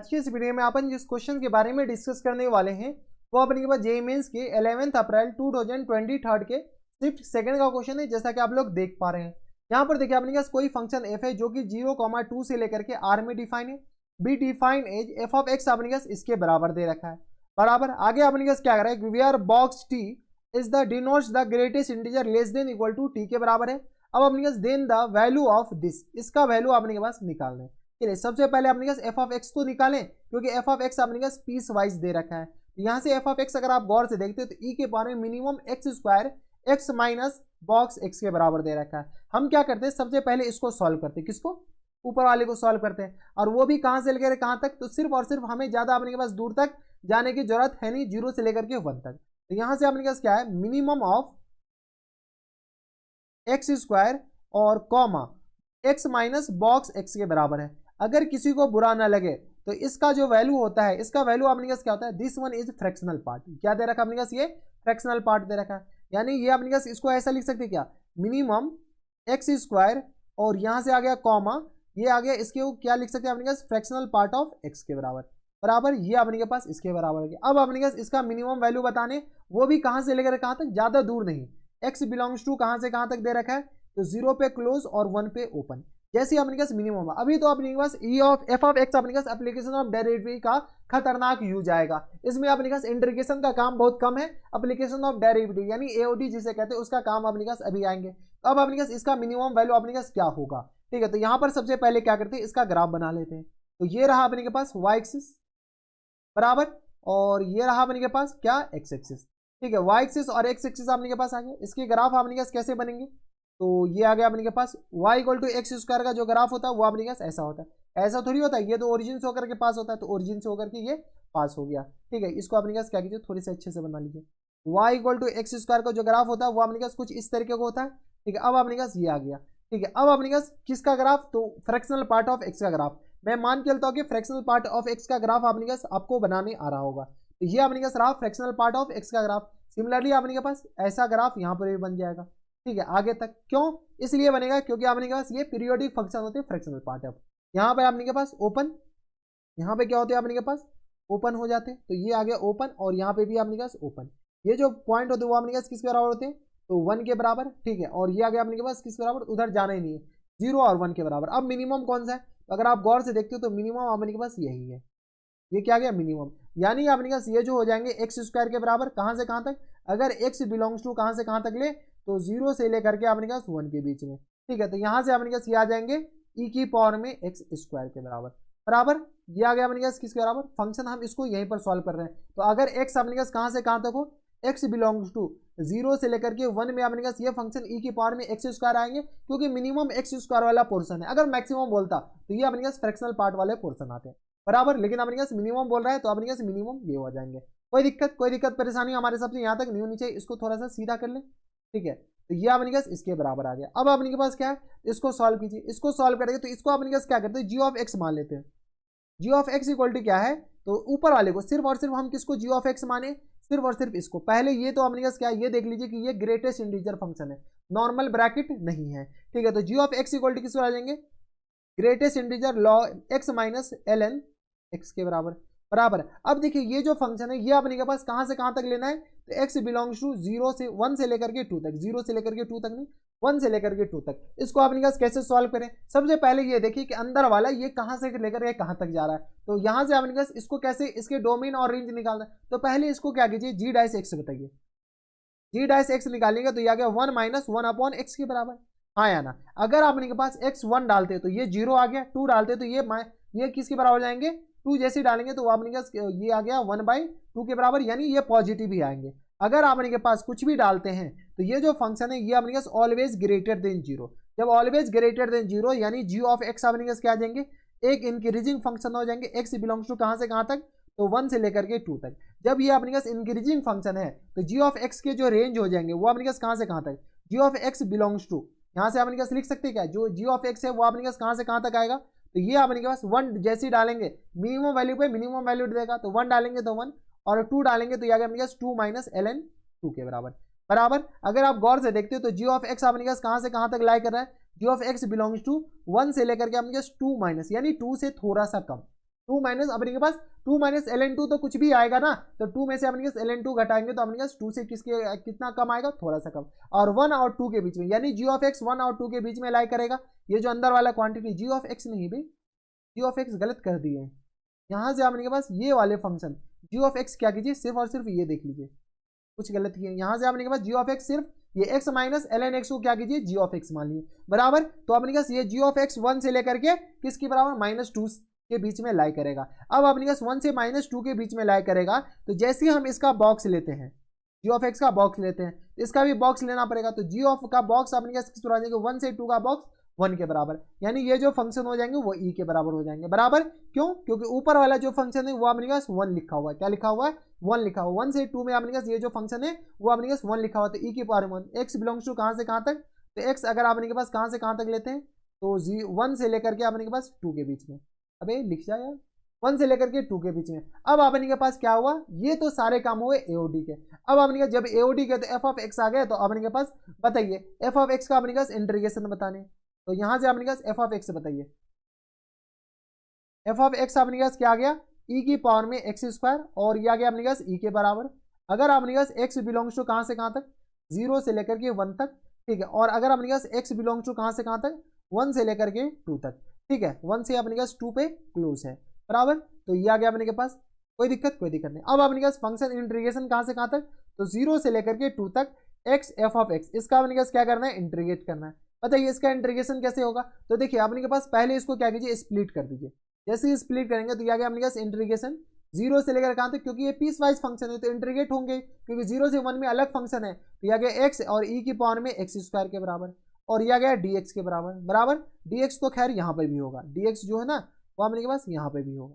आज की इस वीडियो में अपन जिस क्वेश्चन के बारे में डिस्कस करने वाले हैं वो अपने के पास जेईई मेंस के 11 अप्रैल 2023 के शिफ्ट सेकंड का क्वेश्चन है। जैसा कि आप लोग देख पा रहे हैं यहाँ पर देखिए अपने पास कोई फंक्शन f है जो कि 0,2 से लेकर के r में डिफाइन है। B define as f of x अपने पास इसके बराबर दे रखा है। बराबर आगे अपने पास क्या कर रहा है, where box t is the denotes the greatest integer less than equal to t के बराबर है। अब अपने पास then the value of this, इसका वैल्यू अपने के पास निकालना है। चलिए सबसे पहले अपने पास एफ ऑफ एक्स तो निकालें क्योंकि एफ ऑफ एक्स अपने पास पीस वाइज दे रखा है। तो यहाँ से एफ ऑफ एक्स अगर आप गौर से देखते हो तो ई के पावर में minimum x square x minus box x के बराबर दे रखा है। हम क्या करते हैं, सबसे पहले इसको सॉल्व करते हैं, किसको, ऊपर वाले को सॉल्व करते हैं। और वो भी कहाँ से लेकर कहाँ तक, तो सिर्फ और सिर्फ हमें ज्यादा अपने के पास दूर तक जाने की जरूरत है नहीं, 0 से लेकर के 1 तक। तो यहाँ से अपने पास क्या है, मिनिमम ऑफ एक्स स्क्वायर और comma x minus box x के बराबर है। अगर किसी को बुरा ना लगे तो इसका जो वैल्यू होता है, इसका वैल्यू अपने पास क्या होता है, this one is fractional part. क्या दे रखा है अपने पास, ये फ्रैक्शनल पार्ट दे रखा है। यानी ये अपने पास इसको ऐसा लिख सकते हैं क्या, मिनिमम एक्स स्क्वायर और यहाँ से आ गया कॉमा, ये आ गया इसके क्या लिख सकते हैं अपने पास, फ्रैक्शनल पार्ट ऑफ एक्स के बराबर। बराबर ये अपने के पास इसके बराबर हो गया। अब अपने पास इसका मिनिमम वैल्यू बताने, वो भी कहाँ से लेकर कहाँ तक, ज्यादा दूर नहीं। एक्स बिलोंग्स टू कहाँ से कहाँ तक दे रखा है, तो 0 पे क्लोज और 1 पे ओपन। जैसे अपने पास मिनिमम, अभी तो अपने पास E of F of X अपने पास एप्लीकेशन ऑफ डेरिवेटिव का खतरनाक यूज आएगा। इसमें अपने पास इंटीग्रेशन का काम बहुत कम है, एप्लीकेशन ऑफ डेरिवेटिव यानी एओडी जिसे कहते हैं उसका काम अपने पास अभी आएंगे। अब अपने पास इसका मिनिमम वैल्यू अपने पास क्या होगा, ठीक है। तो यहाँ पर सबसे पहले क्या करते हैं, इसका ग्राफ बना लेते हैं। तो ये रहा अपने के पास वाई एक्सिस बराबर, और ये रहा अपने के पास क्या, एक्स एक्सिस, ठीक है। वाई एक्सिस और एक्स एक्सिस अपने के पास आ गया। इसके ग्राफ अपने के पास कैसे बनेंगे, तो ये आ गया अपने के पास y equal to x square का जो ग्राफ होता है वो अपने के पास ऐसा होता है। ऐसा थोड़ी होता है, ये तो ओरिजिन से होकर के पास होता है, तो ओरिजिन से होकर के ये पास हो गया, ठीक है। इसको अपने के पास क्या कीजिए, थोड़ी सी अच्छे से बना लीजिए। y equal to x square का जो ग्राफ होता है वो अपने के पास कुछ इस तरीके का होता है, ठीक है। अब अपने पास ये आ गया, ठीक है। अब अपने पास किसका ग्राफ, तो फ्रैक्शनल पार्ट ऑफ एक्स का ग्राफ। मैं मान के चलता हूँ कि फ्रैक्शनल पार्ट ऑफ एक्स का ग्राफ अपने पास आपको बनाने आ रहा होगा। तो ये अपने पास रहा फ्रैक्शनल पार्ट ऑफ एक्स का ग्राफ। सिमिलरली अपने के पास ऐसा ग्राफ यहाँ पर भी बन जाएगा, ठीक है। आगे तक क्यों इसलिए बनेगा क्योंकि आपने के पास ये पीरियोडिक फंक्शन होते हैं फ्रैक्शनल पार्ट ऑफ। यहाँ पर आपने के पास ओपन, यहाँ पे क्या होते हैं अपने के पास, ओपन हो जाते हैं। तो ये आ गया ओपन और यहाँ पे भी आपने के पास ओपन। ये जो पॉइंट होते हैं वो आपने के पास किसके बराबर होते हैं, तो 1 के बराबर, ठीक है। और ये आ गया अपने के पास किसके बराबर, उधर जाना ही नहीं है, 0 और 1 के बराबर। अब मिनिमम कौन सा है, तो अगर आप गौर से देखते हो तो मिनिमम अपने के पास यही है। ये क्या गया, मिनिमम। यानी अपने पास ये जो हो जाएंगे एक्स स्क्वायर के बराबर, कहाँ से कहाँ तक, अगर एक्स बिलोंग्स टू कहाँ से कहाँ तक ले, तो 0 से लेकर के अपने पास 1 के बीच में, ठीक है। तो यहाँ से अपने पास ये आ जाएंगे ई की पावर में एक्स स्क्वायर के बराबर। बराबर ये आ गया अपने पास किसके बराबर, फंक्शन हम इसको यहीं पर सॉल्व कर रहे हैं। तो अगर एक्स अपने पास कहाँ से कहाँ तक हो, एक्स बिलोंग्स टू 0 से लेकर के 1 में अपने पास ये फंक्शन ई की पावर में एक्स स्क्वायर आएंगे, क्योंकि मिनिमम एक्स स्क्वायर वाला पोर्सन है। अगर मैक्सिमम बोलता तो ये अपने पास फ्रैक्शनल पार्ट वाले पोर्सन आते हैं, बराबर। लेकिन अपने पास मिनिमम बोल रहा है तो अपने पास मिनिमम ये हो जाएंगे। कोई दिक्कत परेशानी हमारे सबसे यहाँ तक नहीं होनी चाहिए। इसको थोड़ा सा सीधा कर ले, ठीक है। तो ये अपने पास इसके बराबर आ गया। अब अपने के पास क्या है, इसको सॉल्व कीजिए। इसको सॉल्व करेंगे तो इसको अपने पास क्या करते हैं, जी ऑफ एक्स मान लेते हैं। जी ऑफ एक्स इक्वल टू क्या है, तो ऊपर वाले को सिर्फ और सिर्फ हम किसको जी ऑफ एक्स माने, सिर्फ और सिर्फ इसको। पहले ये तो अपने पास क्या है, ये देख लीजिए कि ये ग्रेटेस्ट इंटीजर फंक्शन है, नॉर्मल ब्रैकेट नहीं है, ठीक है। तो G of x equal to किसको आ जाएंगे, greatest integer log x minus l n x के बराबर। बराबर अब देखिए ये जो फंक्शन है ये अपने के पास कहाँ से कहाँ तक लेना है, तो x बिलोंग्स टू 0 से 1 से लेकर के 2 तक, 0 से लेकर के 2 तक नहीं, 1 से लेकर के 2 तक। इसको अपने पास कैसे सॉल्व करें, सबसे पहले ये देखिए कि अंदर वाला ये कहाँ से लेकर के कहाँ तक जा रहा है। तो यहाँ से अपने पास इसको कैसे, इसके डोमेन और रेंज निकालना है। तो पहले इसको क्या कीजिए, जी डैश एक्स बताइए। जी डैश एक्स निकालेंगे तो ये आ गया 1 माइनस 1 अपॉन एक्स के बराबर, हाँ या ना। अगर आपने के पास x 1 डालते तो ये 0 आ गया, 2 डालते तो ये किसके बराबर हो जाएंगे, 2 जैसे डालेंगे तो आपने के पास ये आ गया 1/2 के बराबर, यानी ये पॉजिटिव ही आएंगे। अगर आपने के पास कुछ भी डालते हैं तो ये जो फंक्शन है ये अपने पास ऑलवेज ग्रेटर देन 0। जब ऑलवेज ग्रेटर देन 0 यानी जी ऑफ एक्स अपने पास क्या आ जाएंगे, एक इंक्रीजिंग फंक्शन हो जाएंगे। एक्स बिलोंग्स टू कहाँ से कहाँ तक, तो 1 से लेकर के 2 तक। जब ये अपने पास इंक्रीजिंग फंक्शन है तो जी ऑफ एक्स के जो रेंज हो जाएंगे वो अपने पास कहाँ से कहाँ तक, जी ऑफ एक्स बिलोंग्स टू, यहाँ से अपने पास लिख सकते हैं क्या, जो जी ऑफ एक्स है वो अपने पास कहाँ से कहाँ तक आएगा, तो ये अपने के पास 1 जैसे ही डालेंगे मिनिमम वैल्यू पे मिनिमम वैल्यू देगा, तो 1 डालेंगे तो 1 और 2 डालेंगे तो ये आ गया अपने पास 2 माइनस एल एन 2 के बराबर। बराबर अगर आप गौर से देखते हो तो जी ऑफ एक्स अपने पास कहाँ से कहाँ तक लाई कर रहा है, जी ऑफ एक्स बिलोंग्स टू 1 से लेकर के अपने पास 2 माइनस यानी 2 से थोड़ा सा कम, 2 माइनस अपने के पास 2 माइनस ln2 तो कुछ भी आएगा ना, तो 2 में से अपने पास ln2 घटाएंगे तो अपने पास 2 से किसके कितना कम आएगा, थोड़ा सा कम, और 1 और 2 के बीच में, यानी g ऑफ x 1 और 2 के बीच में लाई करेगा। ये जो अंदर वाला क्वांटिटी g ऑफ x नहीं भाई, g ऑफ x गलत कर दिए, यहाँ से आपने के पास ये वाले फंक्शन g ऑफ x क्या कीजिए, सिर्फ और सिर्फ ये देख लीजिए, कुछ गलत किए, यहाँ से आपने के पास g ऑफ x सिर्फ ये x माइनस ln x को क्या कीजिए, g ऑफ x मान लीजिए, बराबर। तो अपने पास ये g ऑफ x 1 से लेकर के किसके बराबर, -2 के बीच में लाई करेगा। अब अपने पास 1 से -2 के बीच में लाई करेगा, तो जैसे ही हम इसका बॉक्स लेते हैं, g ऑफ x का बॉक्स लेते हैं, तो इसका भी बॉक्स लेना पड़ेगा। तो g ऑफ का बॉक्स अपने पास किस तरह आ जाएगा, 1 से 2 का बॉक्स 1 के बराबर, यानी ये जो फंक्शन हो जाएंगे वो e के बराबर हो जाएंगे, बराबर। क्यों, क्योंकि ऊपर वाला जो फंक्शन है वो अपने पास 1 लिखा हुआ है, क्या लिखा हुआ है, 1 लिखा हुआ, 1 से 2 में अपने पास ये जो फंक्शन है वो अपने पास 1 लिखा हुआ, तो e की पावर 1, x बिलोंग्स टू कहाँ से कहाँ तक, तो x अगर आपने के पास कहाँ से कहाँ तक लेते हैं, तो 1 से लेकर के अपने के पास 2 के बीच में, अबे लिख जाए यार, 1 से लेकर के 2 के बीच में। अब अपने के पास क्या हुआ, ये तो सारे काम हुए AOD के। अब अपने जब AOD के तो f ऑफ x आ गया, तो अपने के पास बताइए f ऑफ x का अपने पास इंटीग्रेशन बताने, तो यहां से अपने पास f ऑफ x बताइए, f ऑफ x अपने पास क्या आ गया, e की पावर में x स्क्वायर, और ये आ गया अपने पास e के बराबर। अगर अपने पास x बिलोंग्स टू कहां से कहां तक, 0 से लेकर के 1 तक, ठीक है, और अगर अपने पास x बिलोंग्स टू कहां से कहां तक, 1 से लेकर के 2 तक, ठीक है, 1 से अपने पास 2 पे क्लोज है, बराबर। तो ये आ गया अपने के पास, कोई दिक्कत नहीं। अब अपने पास फंक्शन इंटीग्रेशन कहां से कहां तक, तो 0 से लेकर के 2 तक x f ऑफ x, इसका अपने पास क्या करना है, इंटीग्रेट करना है। बताइए इसका इंटीग्रेशन कैसे होगा, तो देखिए अपने के पास पहले इसको क्या कीजिए, स्प्लिट कर दीजिए। जैसे ही स्प्लिट करेंगे तो ये आ गया अपने पास इंटीग्रेशन 0 से लेकर कहां तक, क्योंकि ये पीस वाइज फंक्शन है तो इंटीग्रेट होंगे, क्योंकि 0 से 1 में अलग फंक्शन है, तो ये आ गया x और e की पावर में x स्क्वायर के बराबर, और ये आ गया dx के बराबर, बराबर। dx तो खैर यहाँ पर भी होगा, dx जो है ना वो अपने के पास यहाँ पे भी होगा,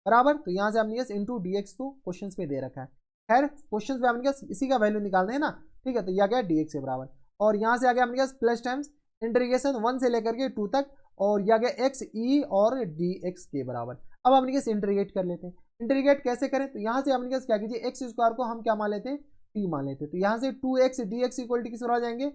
बराबर। तो यहाँ से अपने पास इंटू dx तो क्वेश्चन पे दे रखा है, खैर क्वेश्चन पे अपने पास इसी का वैल्यू निकालना है ना, ठीक है। तो ये आ गया dx के बराबर, और यहाँ से आ गया अपने पास प्लस टाइम्स इंटीग्रेशन 1 से लेकर के 2 तक, और ये आ गया x e और dx के बराबर। अब अपने पास इंटीग्रेट कर लेते हैं, इंटीग्रेट कैसे करें, तो यहाँ से अपने पास क्या कीजिए, एक्स स्क्वायर को हम क्या मान लेते हैं, t मान लेते हैं, तो यहाँ से 2x dx इक्वल टू किस बराबर आ जाएंगे,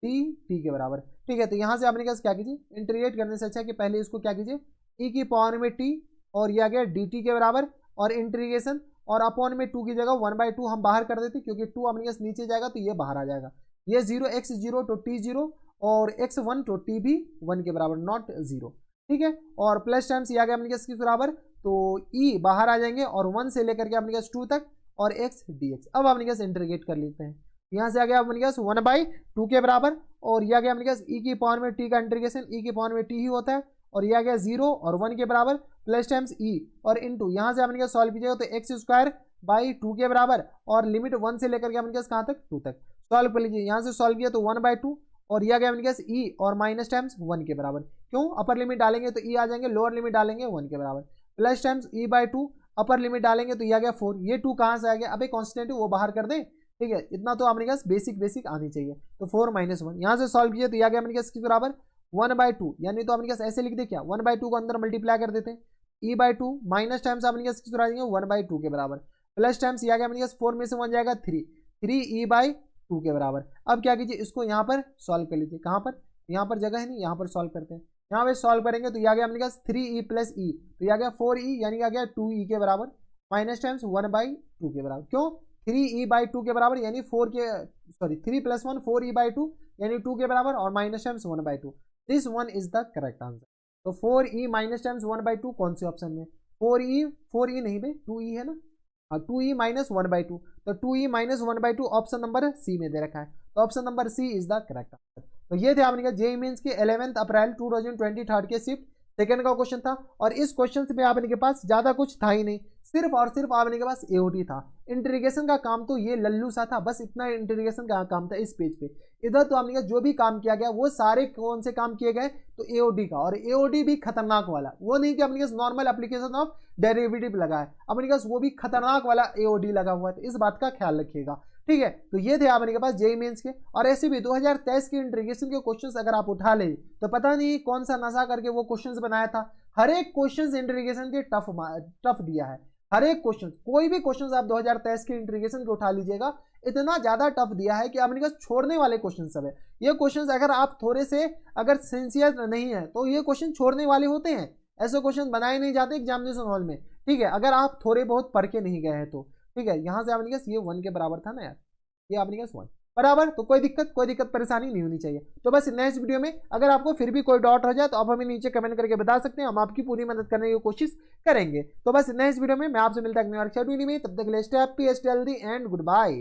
t के बराबर, ठीक है। तो यहाँ से अपने पास क्या कीजिए, इंटीग्रेट करने से अच्छा कि पहले इसको क्या कीजिए, e की पावर में t, और ये आ गया dt के बराबर, और इंटीग्रेशन, और अपॉन में 2 की जगह 1/2 हम बाहर कर देते, क्योंकि 2 अपने पास नीचे जाएगा तो ये बाहर आ जाएगा, ये 0 x 0 तो t 0, और x 1 तो t भी 1 के बराबर, नॉट 0, ठीक है। और प्लस टाइम्स ये आ गया अपने पास किस बराबर, तो e बाहर आ जाएंगे, और 1 से लेकर के अपने पास 2 तक, और x dx। अब अपने पास इंटीग्रेट कर लेते हैं, यहाँ से आ गया अपने पास 1/2 के बराबर, और ये आ गया अपने पास e की पावर में t का इंटीग्रेशन, e की पावर में t ही होता है, और ये आ गया 0 और 1 के बराबर, प्लस टाइम्स e और इनटू, यहाँ से अपने पास सॉल्व कीजिएगा तो x स्क्वायर बाई 2 के बराबर, और लिमिट 1 से लेकर के अपने पास कहाँ तक, 2 तक, सॉल्व कर लीजिए। यहाँ से सॉल्व किया तो 1/2, और ये आ गया अपने पास e और माइनस टाइम्स 1 के बराबर, क्यों, अपर लिमिट डालेंगे तो e आ जाएंगे, लोअर लिमिट डालेंगे 1 के बराबर, plus times e/2, upper limit डालेंगे तो ये आ गया 4, ये 2 कहाँ से आ गया, अबे कॉन्स्टेंट वो बाहर कर दें, ठीक है, इतना तो अपने पास बेसिक आनी चाहिए, तो 4 - 1, यहाँ से सॉल्व कीजिए तो ये आ गया अपने पास किस बराबर, 1/2, यानी तो अपने पास ऐसे लिख दे क्या, 1/2 को अंदर मल्टीप्लाई कर देते हैं, e/2 माइनस टाइम्स अपने पास किस बराबर 1/2 के बराबर, प्लस टाइम्स ये आ गया अपने पास 4 में से 1 जाएगा 3e/2 के बराबर। अब क्या कीजिए, इसको यहाँ पर सॉल्व कर लीजिए, कहाँ पर, यहाँ पर जगह है नहीं, यहाँ पर सॉल्व करते हैं, यहाँ पे सॉल्व करेंगे तो ये आ गया अपने पास 3e + e, तो ये आ गया 4e, यानी आ गया 2e के बराबर, माइनस टाइम्स 1/2 के बराबर, क्यों 3e/2 के बराबर, यानी 3 + 1 4e/2, यानी 2 के बराबर, और minus times 1/2, this one is the correct answer. तो 4e माइनस टाइम्स 1/2 कौन से ऑप्शन में, 4e नहीं भाई 2e है ना, 2e - 1/2, तो 2e - 1/2 ऑप्शन नंबर सी में दे रखा है, तो option number C is the correct answer. तो ये थे आपने जेईई मेंस के 11 अप्रैल 2023 के शिफ्ट सेकंड का क्वेश्चन था, और इस क्वेश्चन पे आपने के पास ज्यादा कुछ था ही नहीं, सिर्फ और सिर्फ आपने के पास एओटी था, इंटीग्रेशन का काम तो ये लल्लू सा था, बस इतना इंटीग्रेशन का काम था इस पेज पे। इधर तो आपने जो भी काम किया गया वो सारे कौन से काम किए गए, तो एओडी का, और एओडी भी खतरनाक वाला, वो नहीं कि अपने नॉर्मल एप्लीकेशन ऑफ डेरिवेटिव लगा है, अपने पास वो भी खतरनाक वाला एओडी लगा हुआ है, तो इस बात का ख्याल रखिएगा, ठीक है। तो ये थे आपने के पास जेईई मेंस के, और ऐसे भी 2023 के इंटीग्रेशन के क्वेश्चंस अगर आप उठा ले तो पता नहीं कौन सा नशा करके वो क्वेश्चंस बनाया था, हर एक क्वेश्चंस इंटीग्रेशन के टफ दिया है, हर एक क्वेश्चन, कोई भी क्वेश्चन आप 2023 के इंटीग्रेशन के उठा लीजिएगा, इतना ज्यादा टफ दिया है कि अपने पास छोड़ने वाले क्वेश्चन सब है। ये क्वेश्चन अगर आप थोड़े से अगर सिंसियर नहीं है तो ये क्वेश्चन छोड़ने वाले होते हैं, ऐसे क्वेश्चन बनाए नहीं जाते एग्जामिनेशन हॉल में, ठीक है, अगर आप थोड़े बहुत पढ़ के नहीं गए हैं तो, ठीक है। यहाँ से आपने कहा ये 1 के बराबर था ना यार, ये आपने कहा 1 बराबर, तो कोई दिक्कत परेशानी नहीं होनी चाहिए। तो बस नेक्स्ट वीडियो में अगर आपको फिर भी कोई डाउट हो जाए तो आप हमें नीचे कमेंट करके बता सकते हैं, हम आपकी पूरी मदद करने की कोशिश करेंगे। तो बस नेक्स्ट वीडियो में मैं आपसे मिलता है अगली बार वीडियो में, तब तक के लिए stay happy, stay healthy and good bye.